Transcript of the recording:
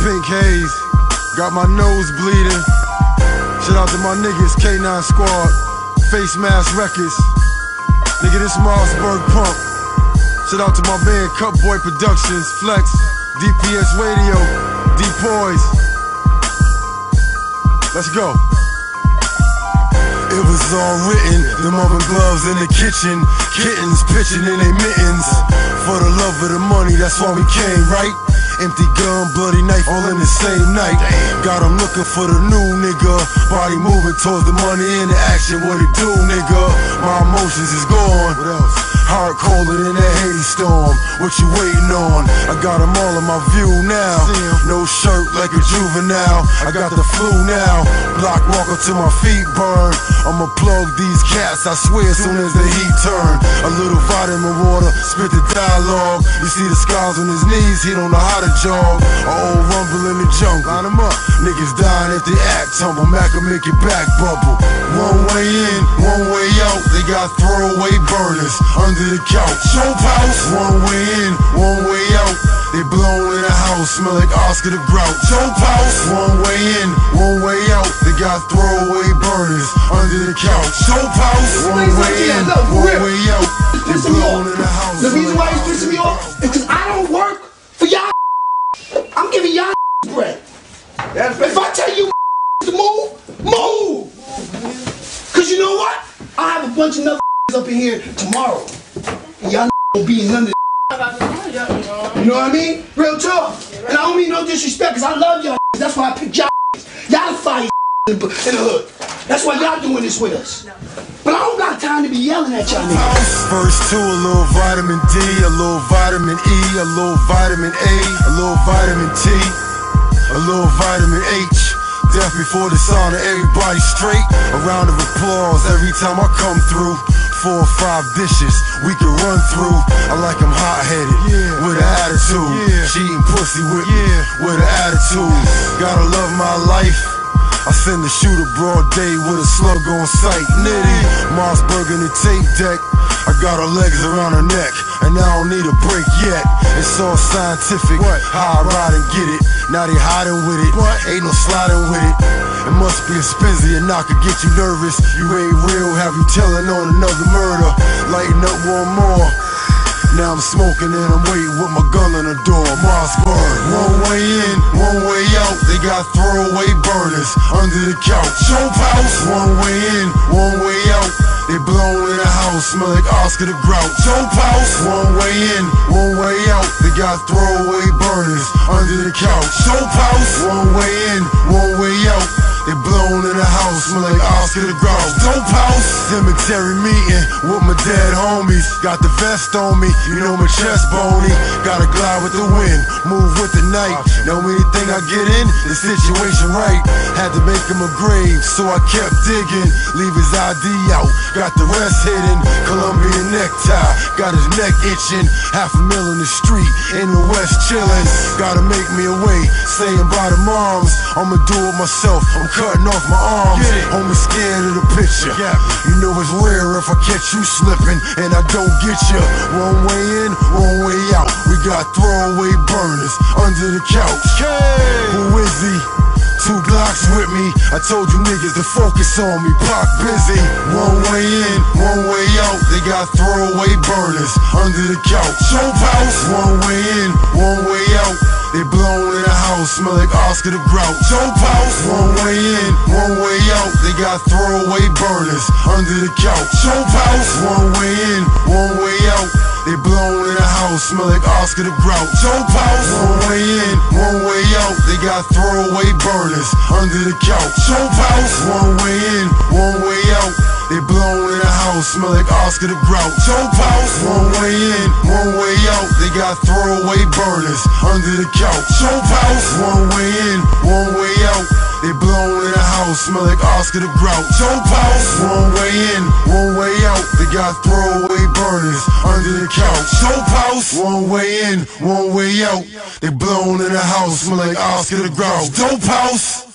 pink haze, got my nose bleeding. Shout out to my niggas, K9 Squad, Face Mask Records. Nigga, this Mossberg Pump. Shout out to my band, Cutboy Productions, Flex, DPS Radio, D-Poise. Let's go. It was all written, them oven gloves in the kitchen, kittens pitching in they mittens. For the love of the money, that's why we came, right? Empty gun, bloody knife, all in the same night. Got them looking for the new nigga, body moving towards the money and the action. What it do, nigga? My emotions is gone. What else? Heart colder than that Hades storm. What you waiting on? I got them all in my view now. No shirt like a juvenile. I got the flu now. Block walker till my feet burn. I'ma plug these cats, I swear, as soon as the heat turn. A little vitamin water, spit the dialogue. You see the scars on his knees, he don't know how to jog. A old rumble in the jungle, line him up. Niggas dying if they act humble. Mac will make your back bubble. One way in, one way out. They got throwaway burners under the couch. Choke house, one way in, one way out. They blown in the house, smell like Oscar the Grouch. Choke house, one way in, one way out. They got throwaway burners under the couch. Choke house, one way in, one way out. They blown in the house. The reason why he's pissing me off is because I don't work for y'all. I'm giving y'all bread. If I tell you to move, move. Cause you know what? I have a bunch of other up in here tomorrow. And y'all won't be in none of this. You know what I mean? Real talk. And I don't mean no disrespect, cause I love y'all. That's why I picked y'all. Y'all fire in the hood. That's why y'all doing this with us. But I don't got time to be yelling at y'all niggas. First two, a little vitamin D, a little vitamin E, a little vitamin A, a little vitamin T, a little vitamin H. Death before the sun, everybody straight. A round of applause every time I come through. 4 or 5 dishes we can run through. I like them hot-headed, with an attitude. She eating pussy with an attitude. Gotta love my life. I send the shooter broad day with a slug on sight. Nitty, Mossberg in the tape deck. I got her legs around her neck, and I don't need a break yet. It's all scientific, how I ride and get it. Now they hiding with it, ain't no sliding with it. It must be a spizzy and I could get you nervous. You ain't real, have you telling on another murder. Lighten up one more. Now I'm smoking and I'm waiting with my gun on the door. Mossberg, one way in, one way out. They got throwaway burners under the couch. Choke house, one way in, one way out. They blown in the house, smell like Oscar the Grouch. Choke house, one way in, one way out. They got throwaway burners under the couch. Choke house, one way in, one way out. They blown in the house, smell like Oscar the Grouch. Dope house, cemetery meeting with my dead homies. Got the vest on me, you know my chest bony. Gotta glide with the wind, move with the night. Know anything I get in, the situation right. Had to make him a grave, so I kept digging. Leave his ID out, got the rest hidden. Colombian necktie, got his neck itching. $500,000 in the street, in the west chillin'. Gotta make me a way, saying by the moms. I'ma do it myself, I'm cutting off my arms. Homie scared of the picture. You know it's rare if I catch you slipping and I don't get you. One way in, one way out. We got throwaway burners under the couch. Who is he? 2 Glocks with me. I told you niggas to focus on me. Pac busy. One way in, one way out. They got throwaway burners under the couch. Choke house, one way in, one way out. They blown in the house, smell like Oscar the Grouch. Choke house, one way in, one way out. They got throwaway burners under the couch. Choke house, one way in, one way out. They blown in the house, smell like Oscar the Grouch. Choke house, one way in, one way out. They got throwaway burners under the couch. Choke house, one way in, one way out. They blown in the house, smell like Oscar the Grouch. Choke house, one way in, one way out. They got throwaway burners under the couch. Choke house, one way in, one way out. They blown in the house, smell like Oscar the Grouch. Choke house, one way in, one way out. They got throwaway burners under the couch. Choke house, one way in, one way out. They blown in the house, smell like Oscar the Grouch. Dope house.